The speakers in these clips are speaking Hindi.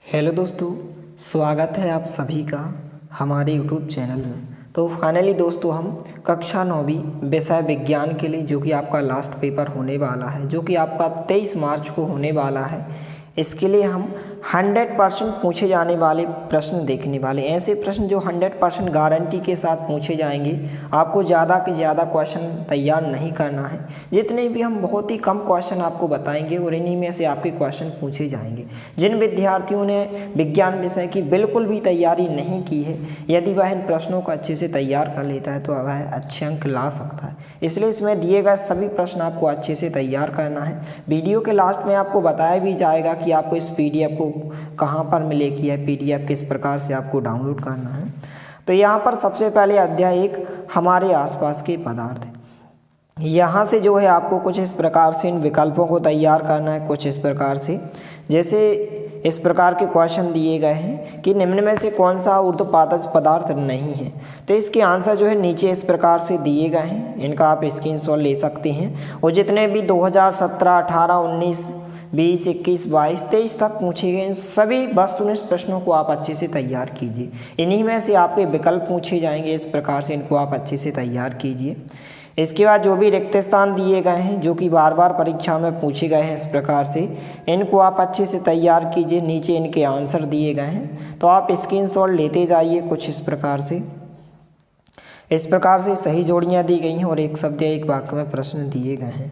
हेलो दोस्तों, स्वागत है आप सभी का हमारे यूट्यूब चैनल में। तो फाइनली दोस्तों हम कक्षा 9वीं विषय विज्ञान के लिए जो कि आपका लास्ट पेपर होने वाला है, जो कि आपका 23 मार्च को होने वाला है, इसके लिए हम 100% पूछे जाने वाले प्रश्न देखने वाले। ऐसे प्रश्न जो 100% गारंटी के साथ पूछे जाएंगे। आपको ज़्यादा के ज़्यादा क्वेश्चन तैयार नहीं करना है। जितने भी हम बहुत ही कम क्वेश्चन आपको बताएंगे और इन्हीं में से आपके क्वेश्चन पूछे जाएंगे। जिन विद्यार्थियों ने विज्ञान विषय की बिल्कुल भी तैयारी नहीं की है, यदि वह इन प्रश्नों को अच्छे से तैयार कर लेता है तो वह अच्छे अंक ला सकता है। इसलिए इसमें दिए गए सभी प्रश्न आपको अच्छे से तैयार करना है। वीडियो के लास्ट में आपको बताया भी जाएगा कि आपको इस पीडीएफ को कहाँ पर मिलेगी, है पीडीएफ किस प्रकार से आपको डाउनलोड करना है। तो यहाँ पर सबसे पहले अध्याय 1 हमारे आसपास के पदार्थ। यहाँ से जो है आपको कुछ इस प्रकार से इन विकल्पों को तैयार करना है। कुछ इस प्रकार से, जैसे इस प्रकार के क्वेश्चन दिए गए हैं कि निम्न में से कौन सा ऊर्ध्वपातज पदार्थ नहीं है। तो इसके आंसर जो है नीचे इस प्रकार से दिए गए हैं, इनका आप स्क्रीनशॉट ले सकते हैं। और जितने भी 2017, 18, 19, 20, 21, 22, 23 तक पूछे गए सभी वस्तुनिष्ठ प्रश्नों को आप अच्छे से तैयार कीजिए। इन्हीं में से आपके विकल्प पूछे जाएंगे, इस प्रकार से इनको आप अच्छे से तैयार कीजिए। इसके बाद जो भी रिक्त स्थान दिए गए हैं जो कि बार बार परीक्षा में पूछे गए हैं, इस प्रकार से इनको आप अच्छे से तैयार कीजिए। नीचे इनके आंसर दिए गए हैं, तो आप स्क्रीनशॉट लेते जाइए। कुछ इस प्रकार से सही जोड़ियां दी गई हैं और एक शब्द या एक वाक्य में प्रश्न दिए गए हैं।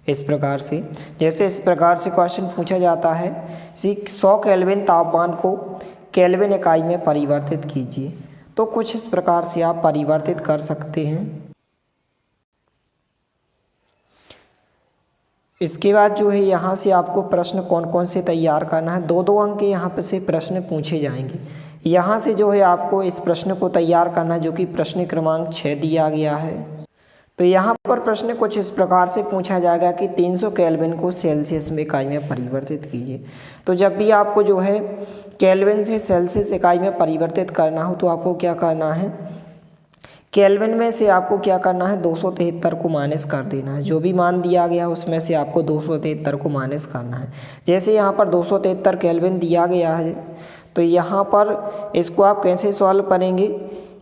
इस प्रकार से जैसे इस प्रकार से क्वेश्चन पूछा जाता है, 100 केल्विन तापमान को केल्विन इकाई में परिवर्तित कीजिए। तो कुछ इस प्रकार से आप परिवर्तित कर सकते हैं। इसके बाद जो है यहाँ से आपको प्रश्न कौन कौन से तैयार करना है, 2-2 अंक के यहाँ पर से प्रश्न पूछे जाएंगे। यहाँ से जो है आपको इस प्रश्न को तैयार करना है, जो कि प्रश्न क्रमांक 6 दिया गया है। तो यहाँ पर प्रश्न कुछ इस प्रकार से पूछा जाएगा कि 300 केल्विन को सेल्सियस में इकाई में परिवर्तित कीजिए। तो जब भी आपको जो है केल्विन से सेल्सियस इकाई में परिवर्तित करना हो, तो आपको क्या करना है, केल्विन में से आपको क्या करना है, 273 को माइनस कर देना है। जो भी मान दिया गया है उसमें से आपको 273 को माइनस करना है। जैसे यहाँ पर 273 केल्विन दिया गया है, तो यहाँ पर इसको आप कैसे सॉल्व करेंगे,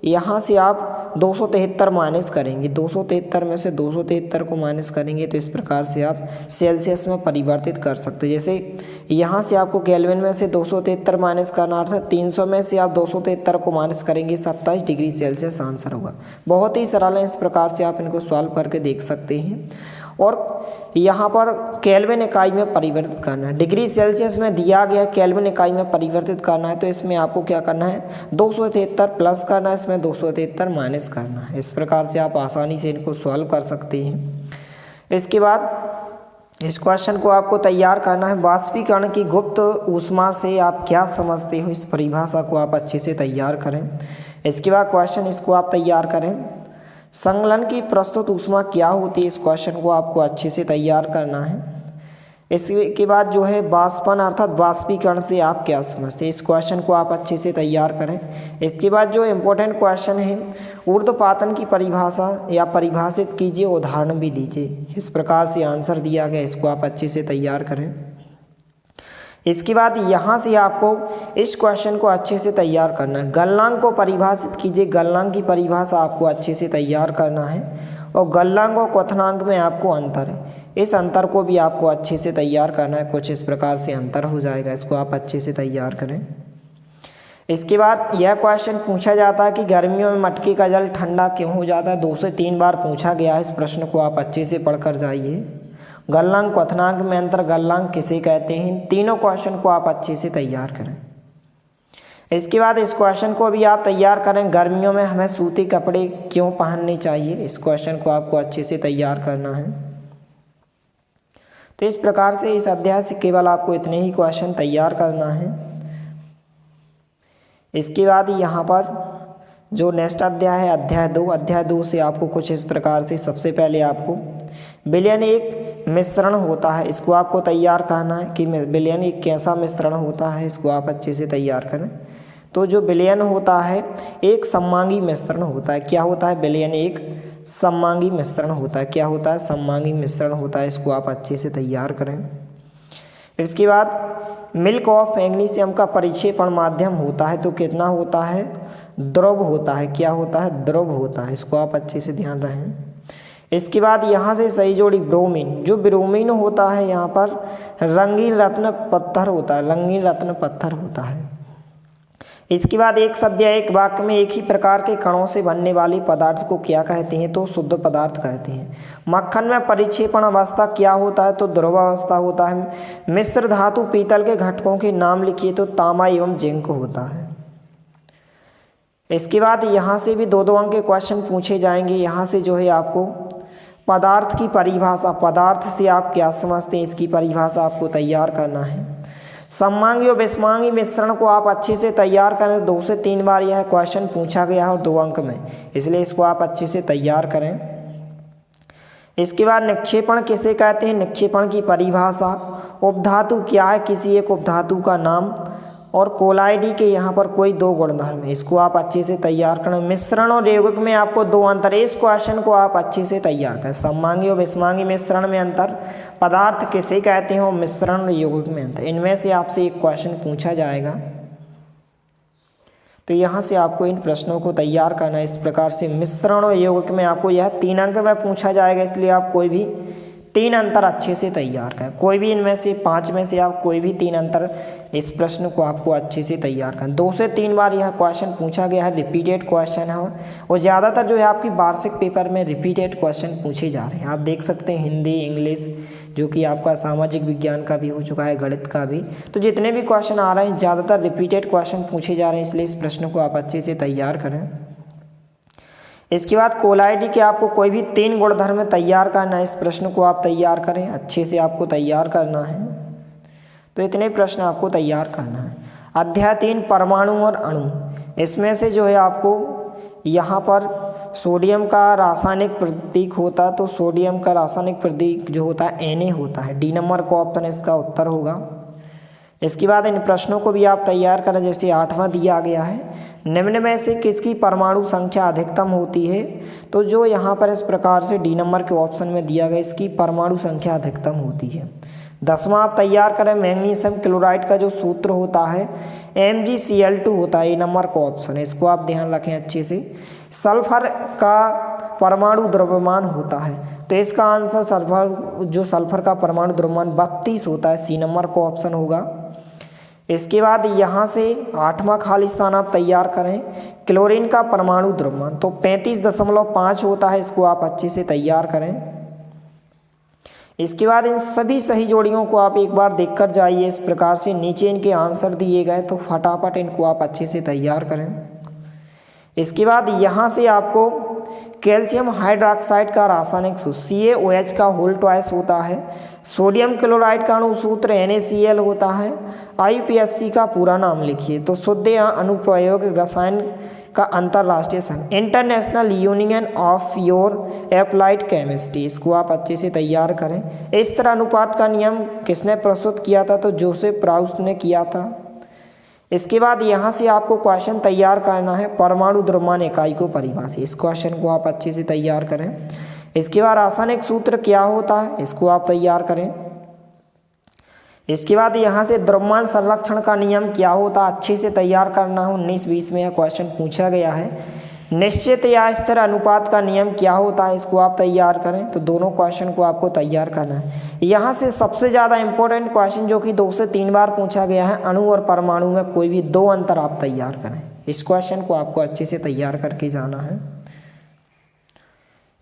यहाँ से आप 273 माइनस करेंगे। 273 में से 273 को माइनस करेंगे तो इस प्रकार से आप सेल्सियस में परिवर्तित कर सकते हैं। जैसे यहाँ से आपको केल्विन में से 273 माइनस करना, अर्थात 300 में से आप 273 को माइनस करेंगे, 27 डिग्री सेल्सियस आंसर होगा। बहुत ही सरल है, इस प्रकार से आप इनको सॉल्व करके देख सकते हैं। और यहाँ पर केल्विन इकाई में परिवर्तित करना है, डिग्री सेल्सियस में दिया गया केल्विन इकाई में परिवर्तित करना है। तो इसमें आपको क्या करना है, 273 प्लस करना है, इसमें 273 माइनस करना है। इस प्रकार से आप आसानी से इनको सॉल्व कर सकते हैं। इसके बाद इस क्वेश्चन को आपको तैयार करना है, वाष्पीकरण की गुप्त ऊष्मा से आप क्या समझते हो, इस परिभाषा को आप अच्छे से तैयार करें। इसके बाद क्वेश्चन इसको आप तैयार करें, संगलन की प्रस्तुत ऊष्मा क्या होती है, इस क्वेश्चन को आपको अच्छे से तैयार करना है। इसके बाद जो है वाष्पन अर्थात वाष्पीकरण से आप क्या समझते हैं, इस क्वेश्चन को आप अच्छे से तैयार करें। इसके बाद जो इम्पोर्टेंट क्वेश्चन है, ऊर्ध्वपातन की परिभाषा या परिभाषित कीजिए, उदाहरण भी दीजिए। इस प्रकार से आंसर दिया गया, इसको आप अच्छे से तैयार करें। इसके बाद यहाँ से आपको इस क्वेश्चन को अच्छे से तैयार करना है, गलनांक को परिभाषित कीजिए। गलनांक की परिभाषा आपको अच्छे से तैयार करना है। और गलनांक और क्वथनांक में आपको अंतर है, इस अंतर को भी आपको अच्छे से तैयार करना है। कुछ इस प्रकार से अंतर हो जाएगा, इसको आप अच्छे से तैयार करें। इसके बाद यह क्वेश्चन पूछा जाता है कि गर्मियों में मटके का जल ठंडा क्यों हो जाता है, 2 से 3 बार पूछा गया है। इस प्रश्न को आप अच्छे से पढ़कर जाइए। गलनांक क्वथनांक में अंतर, गलनांक किसे कहते हैं, तीनों क्वेश्चन को आप अच्छे से तैयार करें। इसके बाद इस क्वेश्चन को भी आप तैयार करें, गर्मियों में हमें सूती कपड़े क्यों पहनने चाहिए, इस क्वेश्चन को आपको अच्छे से तैयार करना है। तो इस प्रकार से इस अध्याय से केवल आपको इतने ही क्वेश्चन तैयार करना है। इसके बाद यहाँ पर जो नेक्स्ट अध्याय है, अध्याय 2 से आपको कुछ इस प्रकार से, सबसे पहले आपको विलयन एक मिश्रण होता है, इसको आपको तैयार करना है कि विलयन एक कैसा मिश्रण होता है, इसको आप अच्छे से तैयार करें। तो जो विलयन होता है एक सममांगी मिश्रण होता है। क्या होता है, विलयन एक सममांगी मिश्रण होता है। क्या होता है, सममांगी मिश्रण होता है। इसको आप अच्छे से तैयार करें। इसके बाद मिल्क ऑफ मैग्नीशियम का परिक्षेपण माध्यम होता है तो कितना होता है, द्रव होता है। क्या होता है, द्रव होता है। इसको आप अच्छे से ध्यान रखें। इसके बाद यहाँ से सही जोड़ी ब्रोमीन, जो ब्रोमीन होता है यहाँ पर रंगीन रत्न पत्थर होता है, रंगीन रत्न पत्थर होता है। इसके बाद एक शब्द या एक वाक्य में एक ही प्रकार के कणों से बनने वाले पदार्थ को क्या कहते हैं, तो शुद्ध पदार्थ कहते हैं। मक्खन में परिक्षेपण अवस्था क्या होता है, तो ध्रुवावस्था होता है। मिश्र धातु पीतल के घटकों के नाम लिखिए, तो तांबा एवं जिंक होता है। इसके बाद यहाँ से भी 2-2 अंक के क्वेश्चन पूछे जाएंगे। यहाँ से जो है आपको पदार्थ की परिभाषा, पदार्थ से आप क्या समझते हैं, इसकी परिभाषा आपको तैयार करना है। सममांगी और विषमांगी मिश्रण को आप अच्छे से तैयार करें। 2 से 3 बार यह क्वेश्चन पूछा गया है और 2 अंक में, इसलिए इसको आप अच्छे से तैयार करें। इसके बाद निक्षेपण किसे कहते हैं, निक्षेपण की परिभाषा। उपधातु क्या है, किसी एक उपधातु का नाम। और कोलाइडी के यहाँ पर कोई 2 गुणधर्म है, इसको आप अच्छे से तैयार करें। मिश्रण और यौगिक में आपको 2 अंतर, इस क्वेश्चन को आप अच्छे से तैयार करें। सममांगी और विषमांगी मिश्रण में अंतर, पदार्थ किसे कहते हैं और मिश्रण और यौगिक में अंतर, इनमें से आपसे एक क्वेश्चन पूछा जाएगा। तो यहाँ से आपको इन प्रश्नों को तैयार करना है इस प्रकार से। मिश्रण और यौगिक में आपको यह 3 अंक में पूछा जाएगा, इसलिए आप कोई भी 3 अंतर अच्छे से तैयार करें। कोई भी इनमें से 5 में से आप कोई भी 3 अंतर, इस प्रश्न को आपको अच्छे से तैयार करें। 2 से 3 बार यह क्वेश्चन पूछा गया है, रिपीटेड क्वेश्चन है और ज़्यादातर जो है आपकी वार्षिक पेपर में रिपीटेड क्वेश्चन पूछे जा रहे हैं। आप देख सकते हैं हिंदी, इंग्लिश, जो कि आपका सामाजिक विज्ञान का भी हो चुका है, गणित का भी। तो जितने भी क्वेश्चन आ रहे हैं ज़्यादातर रिपीटेड क्वेश्चन पूछे जा रहे हैं, इसलिए इस प्रश्न को आप अच्छे से तैयार करें। इसके बाद कोलाइडी के आपको कोई भी 3 गुणधर्म तैयार करना है, इस प्रश्न को आप तैयार करें, अच्छे से आपको तैयार करना है। तो इतने प्रश्न आपको तैयार करना है। अध्याय 3 परमाणु और अणु, इसमें से जो है आपको यहाँ पर सोडियम का रासायनिक प्रतीक होता है, तो सोडियम का रासायनिक प्रतीक जो होता है Na होता है। डी नंबर का ऑप्शन इसका उत्तर होगा। इसके बाद इन प्रश्नों को भी आप तैयार करें, जैसे 8वां दिया गया है, निम्न में से किसकी परमाणु संख्या अधिकतम होती है, तो जो यहाँ पर इस प्रकार से डी नंबर के ऑप्शन में दिया गया, इसकी परमाणु संख्या अधिकतम होती है। 10वां आप तैयार करें, मैग्नीशियम क्लोराइड का जो सूत्र होता है MgCl2 होता है, ए नंबर का ऑप्शन है, इसको आप ध्यान रखें अच्छे से। सल्फर का परमाणु द्रव्यमान होता है, तो इसका आंसर सल्फर का परमाणु द्रव्यमान 32 होता है, सी नंबर का ऑप्शन होगा। इसके बाद यहाँ से 8वां खाली स्थान आप तैयार करें, क्लोरीन का परमाणु द्रव्यमान तो 35.5 होता है, इसको आप अच्छे से तैयार करें। इसके बाद इन सभी सही जोड़ियों को आप एक बार देखकर जाइए, इस प्रकार से नीचे इनके आंसर दिए गए, तो फटाफट इनको आप अच्छे से तैयार करें। इसके बाद यहाँ से आपको कैल्शियम हाइड्रोक्साइड का रासायनिक सूत्र CaOH का होल ट्वाइस होता है, सोडियम क्लोराइड का अणु सूत्र NaCl होता है। IUPAC का पूरा नाम लिखिए, तो शुद्ध अनुप्रयोग रसायन का अंतर्राष्ट्रीय संघ, international union of your applied chemistry, इसको आप अच्छे से तैयार करें। इस तरह अनुपात का नियम किसने प्रस्तुत किया था, तो जोसेफ प्राउस्ट ने किया था। इसके बाद यहाँ से आपको क्वेश्चन तैयार करना है, परमाणु द्रव्यमान इकाई को परिभाषित, इस क्वेश्चन को आप अच्छे से तैयार करें। इसके बाद रासायनिक सूत्र क्या होता है, इसको आप तैयार करें। इसके बाद यहाँ से द्रव्यमान संरक्षण का नियम क्या होता है, अच्छे से तैयार करना है। 19-20 में यह क्वेश्चन पूछा गया है। निश्चित या स्थिर अनुपात का नियम क्या होता है, इसको आप तैयार करें। तो दोनों क्वेश्चन को आपको तैयार करना है। यहाँ से सबसे ज़्यादा इंपॉर्टेंट क्वेश्चन जो कि 2 से 3 बार पूछा गया है, अणु और परमाणु में कोई भी 2 अंतर आप तैयार करें। इस क्वेश्चन को आपको अच्छे से तैयार करके जाना है।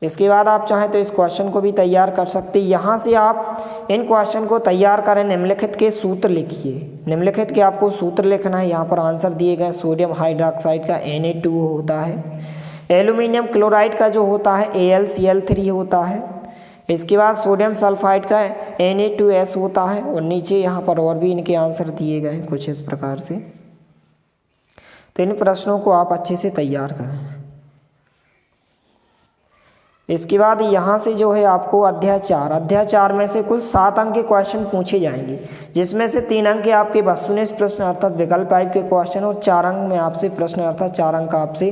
इसके बाद आप चाहें तो इस क्वेश्चन को भी तैयार कर सकते हैं। यहाँ से आप इन क्वेश्चन को तैयार करें, निम्नलिखित के सूत्र लिखिए। निम्नलिखित के आपको सूत्र लिखना है, यहाँ पर आंसर दिए गए। सोडियम हाइड्रोक्साइड का Na2 होता है, एल्यूमिनियम क्लोराइड का जो होता है AlCl3 होता है। इसके बाद सोडियम सल्फाइड का Na2S होता है, और नीचे यहाँ पर और भी इनके आंसर दिए गए हैं कुछ इस प्रकार से। तो इन प्रश्नों को आप अच्छे से तैयार करें। इसके बाद यहाँ से जो है आपको अध्याय 4 में से कुल 7 अंक के क्वेश्चन पूछे जाएंगे, जिसमें से 3 अंक के आपके वस्तुनिष्ठ प्रश्न अर्थात विकल्प टाइप के क्वेश्चन, और 4 अंक में आपसे प्रश्न अर्थात 4 अंक का आपसे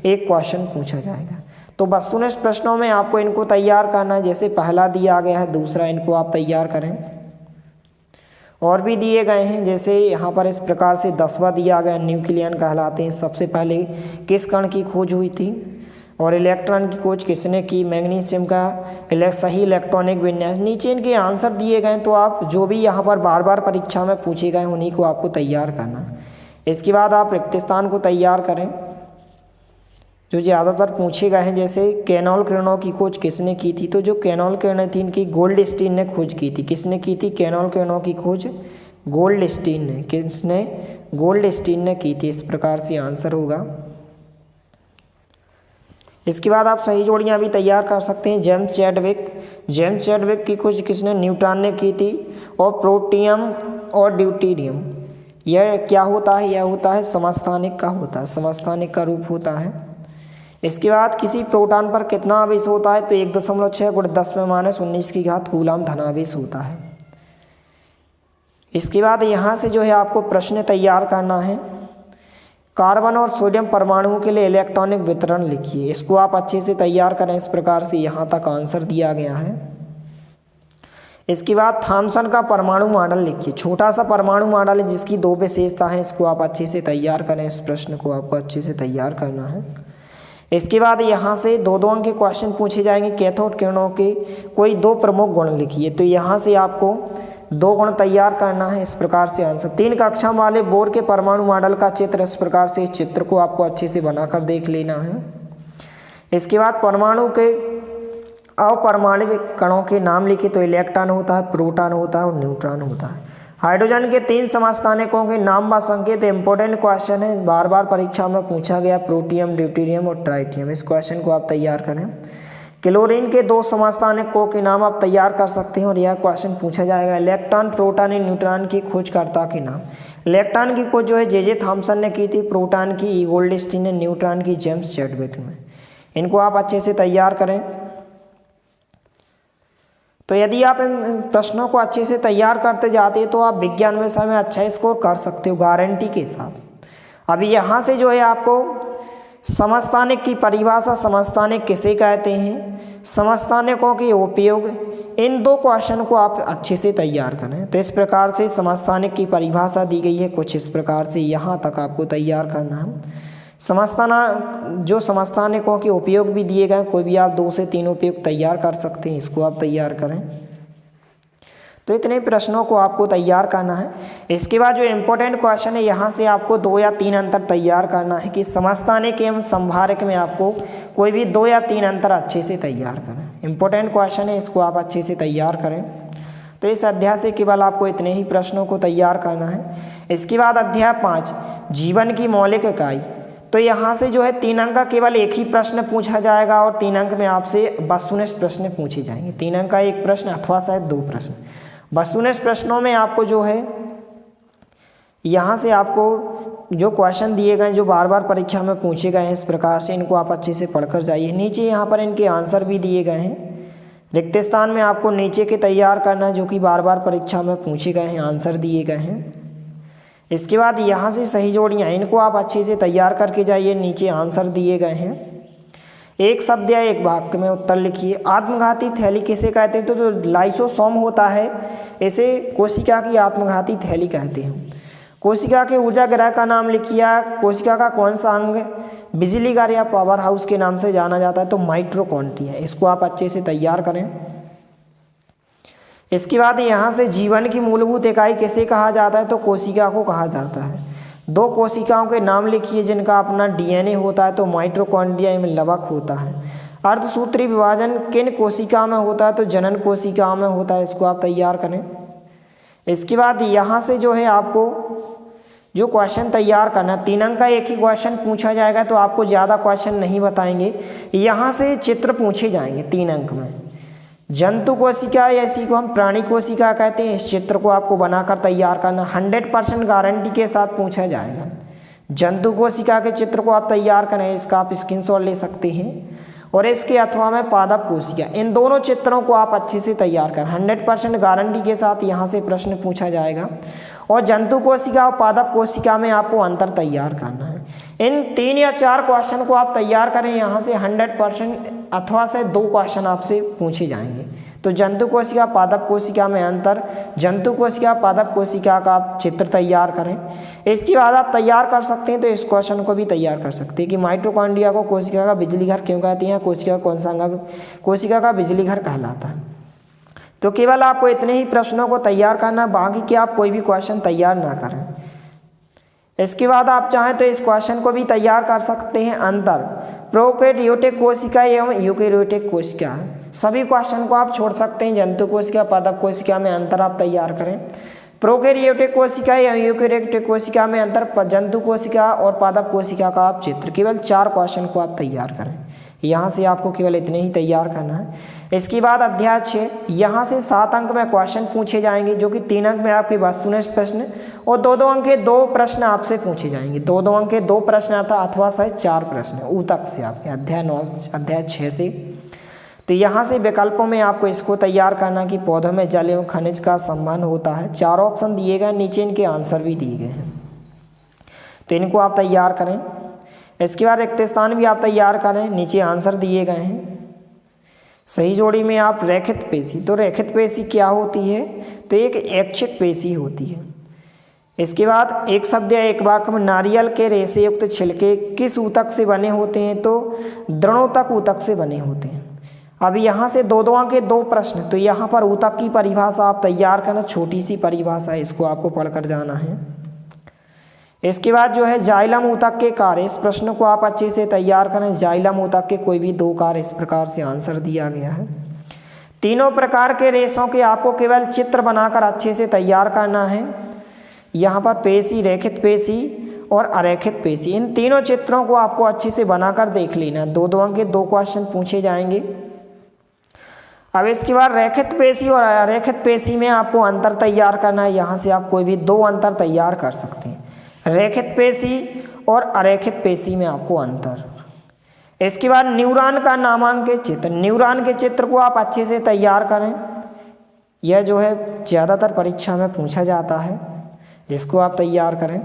एक क्वेश्चन पूछा जाएगा। तो वस्तुनिष्ठ प्रश्नों में आपको इनको तैयार करना है, जैसे पहला दिया गया है, दूसरा इनको आप तैयार करें। और भी दिए गए हैं, जैसे यहाँ पर इस प्रकार से 10वां दिया गया न्यूक्लियन कहलाते हैं। सबसे पहले किस कण की खोज हुई थी और इलेक्ट्रॉन की खोज किसने की, मैग्नीशियम का सही इलेक्ट्रॉनिक विन्यास। नीचे इनके आंसर दिए गए, तो आप जो भी यहाँ पर बार बार परीक्षा में पूछे गए उन्हीं को आपको तैयार करना है। इसके बाद आप रिक्त स्थान को तैयार करें जो ज़्यादातर पूछे गए हैं, जैसे कैनोल किरणों की खोज किसने की थी। तो जो कैनोल किरणें थी इनकी गोल्डस्टीन ने खोज की थी। किसने की थी कैनोल किरणों की खोज? गोल्डस्टीन ने। किसने? गोल्डस्टीन ने की थी। इस प्रकार से आंसर होगा। इसके बाद आप सही जोड़ियाँ भी तैयार कर सकते हैं। जेम्स चैडविक की खोज किसने? न्यूटन ने की थी। और प्रोटियम और ड्यूटेरियम, यह क्या होता है? यह होता है समस्थानिक का होता है, समस्थानिक का रूप होता है। इसके बाद किसी प्रोटॉन पर कितना आवेश होता है? तो 1.6 × 10⁻⁹ कूलम धनावेश होता है। इसके बाद यहाँ से जो है आपको प्रश्न तैयार करना है। कार्बन और सोडियम परमाणुओं के लिए इलेक्ट्रॉनिक वितरण लिखिए। इसको आप अच्छे से तैयार करें। इस प्रकार से यहाँ तक आंसर दिया गया है। इसके बाद थॉम्सन का परमाणु मॉडल लिखिए। छोटा सा परमाणु मॉडल है जिसकी 2 विशेषता हैं। इसको आप अच्छे से तैयार करें। इस प्रश्न को आपको अच्छे से तैयार करना है। इसके बाद यहाँ से 2-2 अंक के क्वेश्चन पूछे जाएंगे। कैथोड किरणों के कोई 2 प्रमुख गुण लिखिए। तो यहाँ से आपको 2 गुण तैयार करना है। इस प्रकार से आंसर। 3 कक्षा वाले बोर के परमाणु मॉडल का चित्र। इस प्रकार से इस चित्र को आपको अच्छे से बनाकर देख लेना है। इसके बाद परमाणु के अपरमाणविक कणों के नाम लिखिए। तो इलेक्ट्रॉन होता है, प्रोटॉन होता है और न्यूट्रॉन होता है। हाइड्रोजन के 3 समस्थानिकों के नाम व संकेत इंपॉर्टेंट क्वेश्चन है, बार बार परीक्षा में पूछा गया। प्रोटियम, ड्यूटेरियम और ट्राइटियम। इस क्वेश्चन को आप तैयार करें। क्लोरीन के 2 समस्थानिकों के नाम आप तैयार कर सकते हैं और यह क्वेश्चन पूछा जाएगा। इलेक्ट्रॉन, प्रोटॉन और न्यूट्रॉन की खोजकर्ता के नाम। इलेक्ट्रॉन की खोज जो है जे थॉम्सन ने की थी। प्रोटॉन की गोल्डस्टीन ने, न्यूट्रॉन की जेम्स चैडविक ने। इनको आप अच्छे से तैयार करें। तो यदि आप इन प्रश्नों को अच्छे से तैयार करते जाते हैं तो आप विज्ञान विषय में अच्छा स्कोर कर सकते हो गारंटी के साथ। अभी यहाँ से जो है आपको समस्थानिक की परिभाषा, समस्थानिक किसे कहते हैं, समस्थानिकों के उपयोग, इन 2 क्वेश्चन को आप अच्छे से तैयार करें। तो इस प्रकार से समस्थानिक की परिभाषा दी गई है। कुछ इस प्रकार से यहाँ तक आपको तैयार करना है। समस्थानिकों के उपयोग भी दिए गए। कोई भी आप 2 से 3 उपयोग तैयार कर सकते हैं। इसको आप तैयार करें। तो इतने प्रश्नों को आपको तैयार करना है। इसके बाद जो इम्पोर्टेंट क्वेश्चन है यहाँ से आपको 2 या 3 अंतर तैयार करना है कि समस्थानिक एवं संभारक में आपको कोई भी 2 या 3 अंतर अच्छे से तैयार करें। इम्पोर्टेंट क्वेश्चन है, इसको आप अच्छे से तैयार करें। तो इस अध्याय से केवल आपको इतने ही प्रश्नों को तैयार करना है। इसके बाद अध्याय 5 जीवन की मौलिक इकाई। तो यहाँ से जो है 3 अंक का केवल एक ही प्रश्न पूछा जाएगा और 3 अंक में आपसे वस्तुनिष्ठ प्रश्न पूछे जाएंगे। 3 अंक का एक प्रश्न अथवा शायद 2 प्रश्न। वस्तुनिष्ठ प्रश्नों में आपको जो है यहाँ से आपको जो क्वेश्चन दिए गए जो बार बार परीक्षा में पूछे गए हैं, इस प्रकार से इनको आप अच्छे से पढ़कर जाइए। नीचे यहाँ पर इनके आंसर भी दिए गए हैं। रिक्त स्थान में आपको नीचे के तैयार करना है जो कि बार बार परीक्षा में पूछे गए हैं, आंसर दिए गए हैं। इसके बाद यहाँ से सही जोड़ियाँ, इनको आप अच्छे से तैयार करके जाइए। नीचे आंसर दिए गए हैं। एक शब्द या एक वाक्य में उत्तर लिखिए। आत्मघाती थैली किसे कहते हैं? तो जो लाइसोसोम होता है इसे कोशिका की आत्मघाती थैली कहते हैं। कोशिका के ऊर्जा ग्रह का नाम लिखिए। कोशिका का कौन सा अंग बिजली घर या पावर हाउस के नाम से जाना जाता है? तो माइटोकॉन्ड्रिया। इसको आप अच्छे से तैयार करें। इसके बाद यहाँ से जीवन की मूलभूत इकाई किसे कहा जाता है? तो कोशिका को कहा जाता है। 2 कोशिकाओं के नाम लिखिए जिनका अपना डीएनए होता है। तो माइटोकॉन्ड्रिया में लवक होता है। अर्धसूत्री विभाजन किन कोशिकाओं में होता है? तो जनन कोशिकाओं में होता है। इसको आप तैयार करें। इसके बाद यहाँ से जो है आपको जो क्वेश्चन तैयार करना, 3 अंक का एक ही क्वेश्चन पूछा जाएगा तो आपको ज़्यादा क्वेश्चन नहीं बताएंगे। यहाँ से चित्र पूछे जाएंगे 3 अंक में। जंतु कोशिका, ऐसी को हम प्राणी कोशिका कहते हैं। इस चित्र को आपको बनाकर तैयार करना, 100% गारंटी के साथ पूछा जाएगा। जंतु कोशिका के चित्र को आप तैयार करें। इसका आप स्क्रीनशॉट ले सकते हैं। और इसके अथवा में पादप कोशिका, इन दोनों चित्रों को आप अच्छे से तैयार करें। 100% गारंटी के साथ यहाँ से प्रश्न पूछा जाएगा। और जंतु कोशिका और पादप कोशिका में आपको अंतर तैयार करना है। इन 3 या 4 क्वेश्चन को आप तैयार करें। यहाँ से 100% अथवा से 2 क्वेश्चन आपसे पूछे जाएंगे। तो जंतु कोशिका पादप कोशिका में अंतर, जंतु कोशिका पादप कोशिका का आप चित्र तैयार करें। इसके बाद आप तैयार कर सकते हैं, तो इस क्वेश्चन को भी तैयार कर सकते हैं कि माइटोकॉन्ड्रिया को कोशिका का बिजली घर क्यों कहते हैं, कोशिका कौन सा अंग कोशिका का बिजली घर कहलाता है। तो केवल आपको इतने ही प्रश्नों को तैयार करना, बाकी कि आप कोई भी क्वेश्चन तैयार ना करें। इसके बाद आप चाहें तो इस क्वेश्चन को भी तैयार कर सकते हैं, अंतर प्रोकैरियोटिक कोशिका एवं यूकैरियोटिक कोशिका। सभी क्वेश्चन को आप छोड़ सकते हैं, जंतु कोशिका पादप कोशिका में अंतर आप तैयार करें, प्रोकैरियोटिक कोशिका एवं यूकैरियोटिक कोशिका में अंतर, जंतु कोशिका और पादप कोशिका का आप चित्र, केवल 4 क्वेश्चन को आप तैयार करें। यहाँ से आपको केवल इतने ही तैयार करना है। इसके बाद अध्याय 6, यहाँ से 7 अंक में क्वेश्चन पूछे जाएंगे, जो कि 3 अंक में आपके वस्तुनिष्ठ प्रश्न और 2-2 अंक के 2 प्रश्न आपसे पूछे जाएंगे। 2-2 अंक के 2 प्रश्न अथवा शायद 4 प्रश्न ऊतक से आपके अध्याय 6 से। तो यहाँ से विकल्पों में आपको इसको तैयार करना कि पौधों में जल एवं खनिज का संबंध होता है। 4 ऑप्शन दिए गए, नीचे इनके आंसर भी दिए गए हैं, तो इनको आप तैयार करें। इसके बाद रिक्त स्थान भी आप तैयार करें, नीचे आंसर दिए गए हैं। सही जोड़ी में आप रैखित पेशी, तो रैखित पेशी क्या होती है, तो एक ऐच्छिक पेशी होती है। इसके बाद एक शब्द या एक वाक्य में नारियल के रेशे युक्त छिलके किस ऊतक से बने होते हैं, तो दृढ़ोतक ऊतक से बने होते हैं। अभी यहाँ से 2-2 अंक के 2 प्रश्न, तो यहाँ पर ऊतक की परिभाषा आप तैयार करना, छोटी सी परिभाषा, इसको आपको पढ़कर जाना है। इसके बाद जो है जाइलम ऊतक के कार्य, इस प्रश्न को आप अच्छे से तैयार करें। जाइलम ऊतक के कोई भी 2 कार्य, इस प्रकार से आंसर दिया गया है। तीनों प्रकार के रेशों के आपको केवल चित्र बनाकर अच्छे से तैयार करना है। यहाँ पर पेशी, रैखित पेशी और अरैखित पेशी, इन तीनों चित्रों को आपको अच्छे से बनाकर देख लेना। 2-2 अंक के 2 क्वेश्चन पूछे जाएंगे। अब इसके बाद रैखित पेशी और अरैखित पेशी में आपको अंतर तैयार करना है। यहाँ से आप कोई भी 2 अंतर तैयार कर सकते हैं, रैखित पेशी और अरैखित पेशी में आपको अंतर। इसके बाद न्यूरॉन का नामांकित चित्र, न्यूरॉन के चित्र को आप अच्छे से तैयार करें। यह जो है ज़्यादातर परीक्षा में पूछा जाता है, इसको आप तैयार करें।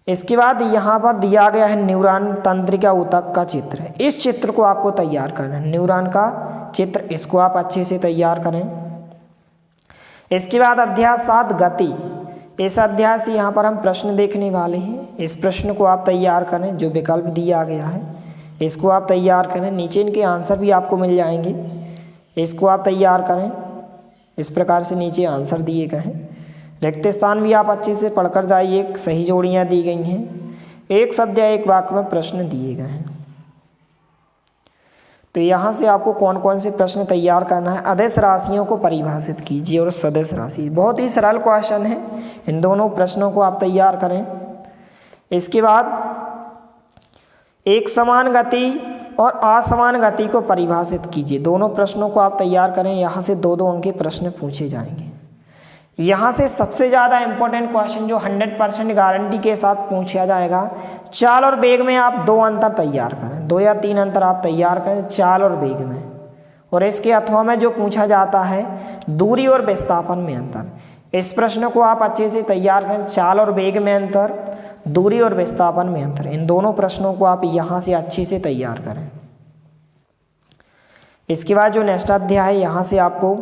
इसके बाद यहाँ पर दिया गया है न्यूरॉन तंत्रिका ऊतक का चित्र, इस चित्र को आपको तैयार करना है, न्यूरॉन का चित्र, इसको आप अच्छे से तैयार करें। इसके बाद अध्याय 7 गति, इस अध्याय से यहाँ पर हम प्रश्न देखने वाले हैं। इस प्रश्न को आप तैयार करें, जो विकल्प दिया गया है इसको आप तैयार करें। नीचे इनके आंसर भी आपको मिल जाएंगे, इसको आप तैयार करें। इस प्रकार से नीचे आंसर दिए गए हैं। रिक्त स्थान भी आप अच्छे से पढ़कर जाइए, सही जोड़ियाँ दी गई हैं, एक शब्द या एक वाक्य में प्रश्न दिए गए हैं। तो यहाँ से आपको कौन कौन से प्रश्न तैयार करना है, अदिश राशियों को परिभाषित कीजिए और सदिश राशि, बहुत ही सरल क्वेश्चन है। इन दोनों प्रश्नों को आप तैयार करें। इसके बाद एक समान गति और असमान गति को परिभाषित कीजिए, दोनों प्रश्नों को आप तैयार करें। यहाँ से 2-2 अंक के प्रश्न पूछे जाएंगे। यहाँ से सबसे ज़्यादा इम्पोर्टेंट क्वेश्चन जो 100% गारंटी के साथ पूछा जाएगा, चाल और वेग में आप 2 अंतर तैयार करें, 2 या 3 अंतर आप तैयार करें चाल और वेग में। और इसके अथवा में जो पूछा जाता है दूरी और विस्थापन में अंतर, इस प्रश्न को आप अच्छे से तैयार करें। चाल और वेग में अंतर, दूरी और विस्थापन में अंतर, इन दोनों प्रश्नों को आप यहाँ से अच्छे से तैयार करें। इसके बाद जो नेक्स्ट अध्याय है, यहाँ से आपको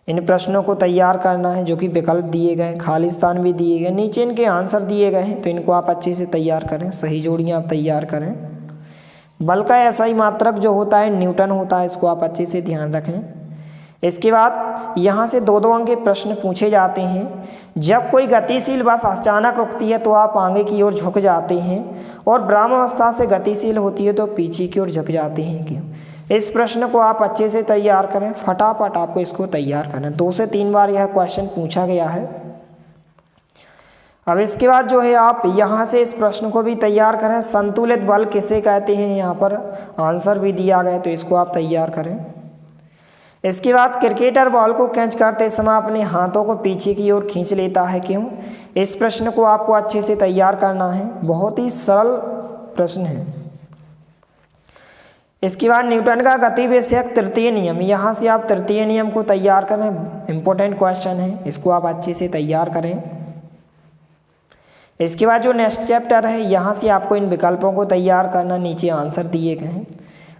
इन प्रश्नों को तैयार करना है, जो कि विकल्प दिए गए, खाली स्थान भी दिए गए, नीचे इनके आंसर दिए गए हैं। तो इनको आप अच्छे से तैयार करें, सही जोड़ियाँ आप तैयार करें। बल का ऐसा मात्रक जो होता है न्यूटन होता है, इसको आप अच्छे से ध्यान रखें। इसके बाद यहाँ से 2-2 अंक के प्रश्न पूछे जाते हैं। जब कोई गतिशील बस अचानक रुकती है तो आप आगे की ओर झुक जाते हैं, और ब्रह्मावस्था से गतिशील होती है तो पीछे की ओर झुक जाते हैं, क्यों? इस प्रश्न को आप अच्छे से तैयार करें, फटाफट आपको इसको तैयार करना है। 2 से 3 बार यह क्वेश्चन पूछा गया है। अब इसके बाद जो है आप यहाँ से इस प्रश्न को भी तैयार करें, संतुलित बल किसे कहते हैं, यहाँ पर आंसर भी दिया गया है, तो इसको आप तैयार करें। इसके बाद क्रिकेटर बॉल को कैच करते समय अपने हाथों को पीछे की ओर खींच लेता है, क्यों? इस प्रश्न को आपको अच्छे से तैयार करना है, बहुत ही सरल प्रश्न है। इसके बाद न्यूटन का गति विषयक तृतीय नियम, यहाँ से आप तृतीय नियम को तैयार करें, इम्पोर्टेंट क्वेश्चन है, इसको आप अच्छे से तैयार करें। इसके बाद जो नेक्स्ट चैप्टर है, यहाँ से आपको इन विकल्पों को तैयार करना, नीचे आंसर दिए गए हैं।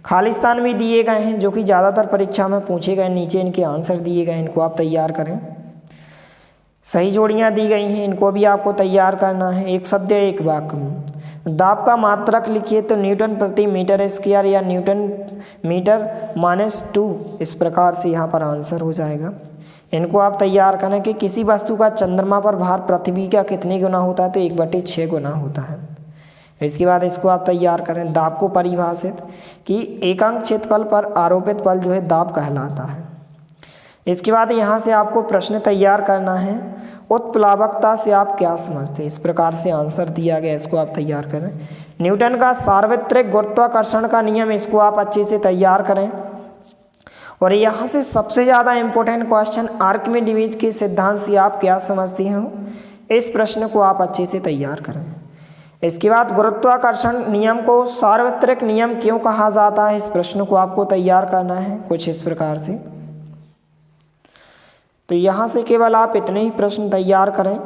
खालिस्तान भी दिए गए हैं जो कि ज़्यादातर परीक्षा में पूछे गए, नीचे इनके आंसर दिए गए, इनको आप तैयार करें। सही जोड़ियाँ दी गई हैं, इनको भी आपको तैयार करना है। एक शब्द एक वाक्य। दाब का मात्रक लिखिए तो न्यूटन प्रति मीटर स्क्वायर या न्यूटन मीटर -2, इस प्रकार से यहाँ पर आंसर हो जाएगा। इनको आप तैयार करें कि किसी वस्तु का चंद्रमा पर भार पृथ्वी का कितने गुना होता है, तो 1/6 गुना होता है। इसके बाद इसको आप तैयार करें। दाब को परिभाषित कि एकांक क्षेत्रफल पर आरोपित बल जो है दाब कहलाता है। इसके बाद यहाँ से आपको प्रश्न तैयार करना है। उत्प्लावकता से आप क्या समझते हैं, इस प्रकार से आंसर दिया गया, इसको आप तैयार करें। न्यूटन का सार्वत्रिक गुरुत्वाकर्षण का नियम, इसको आप अच्छे से तैयार करें। और यहाँ से सबसे ज़्यादा इम्पोर्टेंट क्वेश्चन, आर्किमिडीज के सिद्धांत से आप क्या समझते हो, इस प्रश्न को आप अच्छे से तैयार करें। इसके बाद गुरुत्वाकर्षण नियम को सार्वत्रिक नियम क्यों कहा जाता है, इस प्रश्न को आपको तैयार करना है कुछ इस प्रकार से। तो यहाँ से केवल आप इतने ही प्रश्न तैयार करें।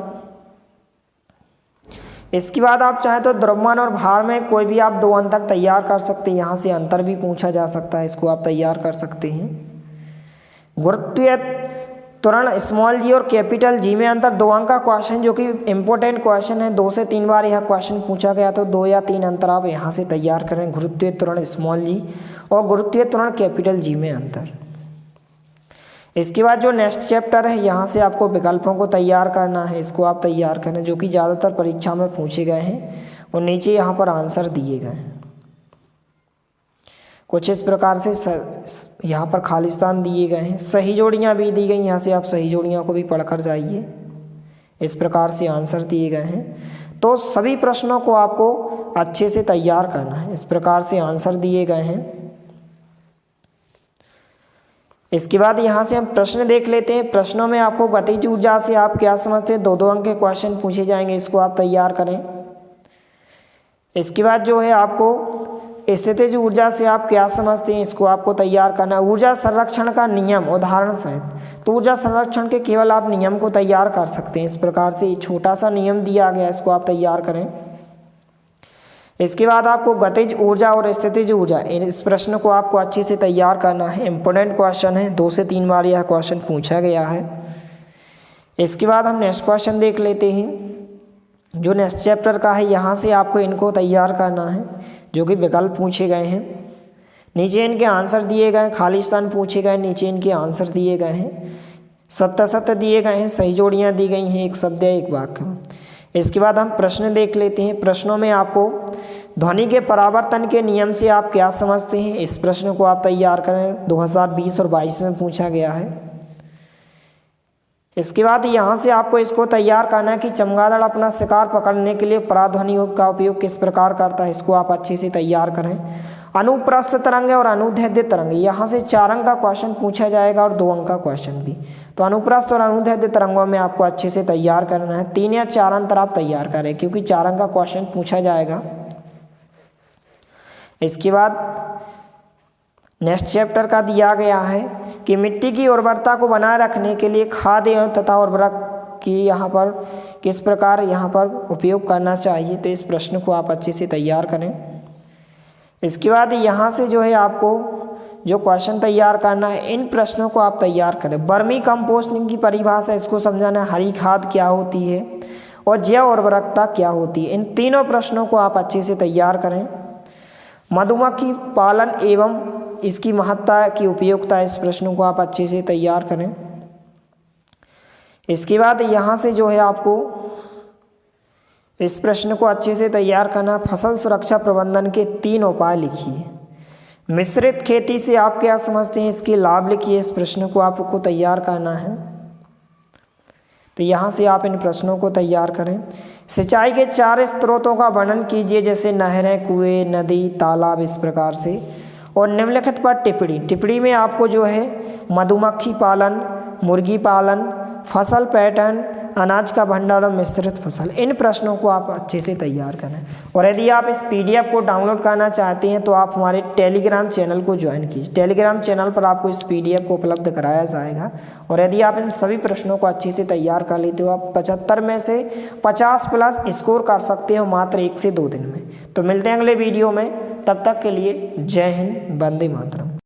इसके बाद आप चाहें तो द्रव्यमान और भार में कोई भी आप 2 अंतर तैयार कर सकते हैं, यहाँ से अंतर भी पूछा जा सकता है, इसको आप तैयार कर सकते हैं। गुरुत्वीय त्वरण स्मॉल जी और कैपिटल जी में अंतर, 2 अंक का क्वेश्चन जो कि इम्पोर्टेंट क्वेश्चन है, 2 से 3 बार यह क्वेश्चन पूछा गया, तो 2 या 3 अंतर आप यहाँ से तैयार करें। गुरुत्वीय त्वरण स्मॉल जी और गुरुत्वीय त्वरण कैपिटल जी में अंतर। इसके बाद जो नेक्स्ट चैप्टर है, यहाँ से आपको विकल्पों को तैयार करना है, इसको आप तैयार करें, जो कि ज़्यादातर परीक्षा में पूछे गए हैं और नीचे यहाँ पर आंसर दिए गए हैं। कुछ इस प्रकार से यहाँ पर खालिस्तान दिए गए हैं, सही जोड़ियाँ भी दी गई, यहाँ से आप सही जोड़ियों को भी पढ़कर जाइए। इस प्रकार से आंसर दिए गए हैं, तो सभी प्रश्नों को आपको अच्छे से तैयार करना है। इस प्रकार से आंसर दिए गए हैं। इसके बाद यहाँ से हम प्रश्न देख लेते हैं। प्रश्नों में आपको गतिज ऊर्जा से आप क्या समझते हैं, 2-2 अंक के क्वेश्चन पूछे जाएंगे, इसको आप तैयार करें। इसके बाद जो है आपको स्थितिज ऊर्जा से आप क्या समझते हैं, इसको आपको तैयार करना। ऊर्जा संरक्षण का नियम उदाहरण सहित, तो ऊर्जा संरक्षण के केवल आप नियम को तैयार कर सकते हैं। इस प्रकार से छोटा सा नियम दिया गया, इसको आप तैयार करें। इसके बाद आपको गतिज ऊर्जा और स्थितिज ऊर्जा, इस प्रश्न को आपको अच्छे से तैयार करना है। इंपॉर्टेंट क्वेश्चन है, 2 से 3 बार यह क्वेश्चन पूछा गया है। इसके बाद हम नेक्स्ट क्वेश्चन देख लेते हैं जो नेक्स्ट चैप्टर का है। यहाँ से आपको इनको तैयार करना है, जो कि विकल्प पूछे गए हैं, नीचे इनके आंसर दिए गए हैं। खालिस्तान पूछे गए, नीचे इनके आंसर दिए गए हैं। सत्य दिए गए हैं, सही जोड़ियाँ दी गई हैं, एक शब्द या एक वाक्य। इसके बाद हम प्रश्न देख लेते हैं। प्रश्नों में आपको ध्वनि के परावर्तन के नियम से आप क्या समझते हैं, इस प्रश्न को आप तैयार करें, 2020 और 22 में पूछा गया है। इसके बाद यहाँ से आपको इसको तैयार करना है कि चमगादड़ अपना शिकार पकड़ने के लिए पराध्वनि का उपयोग किस प्रकार करता है, इसको आप अच्छे से तैयार करें। अनुप्रस्थ तरंग और अनुदैर्ध्य तरंग, यहाँ से 4 अंक का क्वेश्चन पूछा जाएगा और 2 अंक का क्वेश्चन भी। तो अनुप्रस्थ और अनुदैर्ध्य तरंगों में आपको अच्छे से तैयार करना है। 3 या 4 अंतर आप तैयार करें, क्योंकि 4 अंक का क्वेश्चन पूछा जाएगा। इसके बाद नेक्स्ट चैप्टर का दिया गया है कि मिट्टी की उर्वरता को बनाए रखने के लिए खाद तथा उर्वरक की यहाँ पर किस प्रकार यहाँ पर उपयोग करना चाहिए, तो इस प्रश्न को आप अच्छे से तैयार करें। इसके बाद यहाँ से जो है आपको जो क्वेश्चन तैयार करना है, इन प्रश्नों को आप तैयार करें। वर्मी कंपोस्टिंग की परिभाषा, इसको समझाना है। हरी खाद क्या होती है और जैव उर्वरकता क्या होती है, इन तीनों प्रश्नों को आप अच्छे से तैयार करें। मधुमक्खी पालन एवं इसकी महत्ता की उपयोगिता, इस प्रश्नों को आप अच्छे से तैयार करें। इसके बाद यहाँ से जो है आपको इस प्रश्न को अच्छे से तैयार करना। फसल सुरक्षा प्रबंधन के 3 उपाय लिखिए। मिश्रित खेती से आप क्या समझते हैं, इसके लाभ लिखिए। इस प्रश्न को आपको तैयार करना है, तो यहाँ से आप इन प्रश्नों को तैयार करें। सिंचाई के 4 स्रोतों का वर्णन कीजिए, जैसे नहरें, कुएं, नदी, तालाब, इस प्रकार से। और निम्नलिखित पर टिप्पणी में आपको जो है मधुमक्खी पालन, मुर्गी पालन, फसल पैटर्न, अनाज का भंडारण और मिश्रित फसल, इन प्रश्नों को आप अच्छे से तैयार करें। और यदि आप इस PDF को डाउनलोड करना चाहते हैं तो आप हमारे टेलीग्राम चैनल को ज्वाइन कीजिए। टेलीग्राम चैनल पर आपको इस PDF को उपलब्ध कराया जाएगा। और यदि आप इन सभी प्रश्नों को अच्छे से तैयार कर लेते हो, आप 75 में से 50 प्लस स्कोर कर सकते हो मात्र 1 से 2 दिन में। तो मिलते हैं अगले वीडियो में। तब तक के लिए जय हिंद, वंदे मातरम।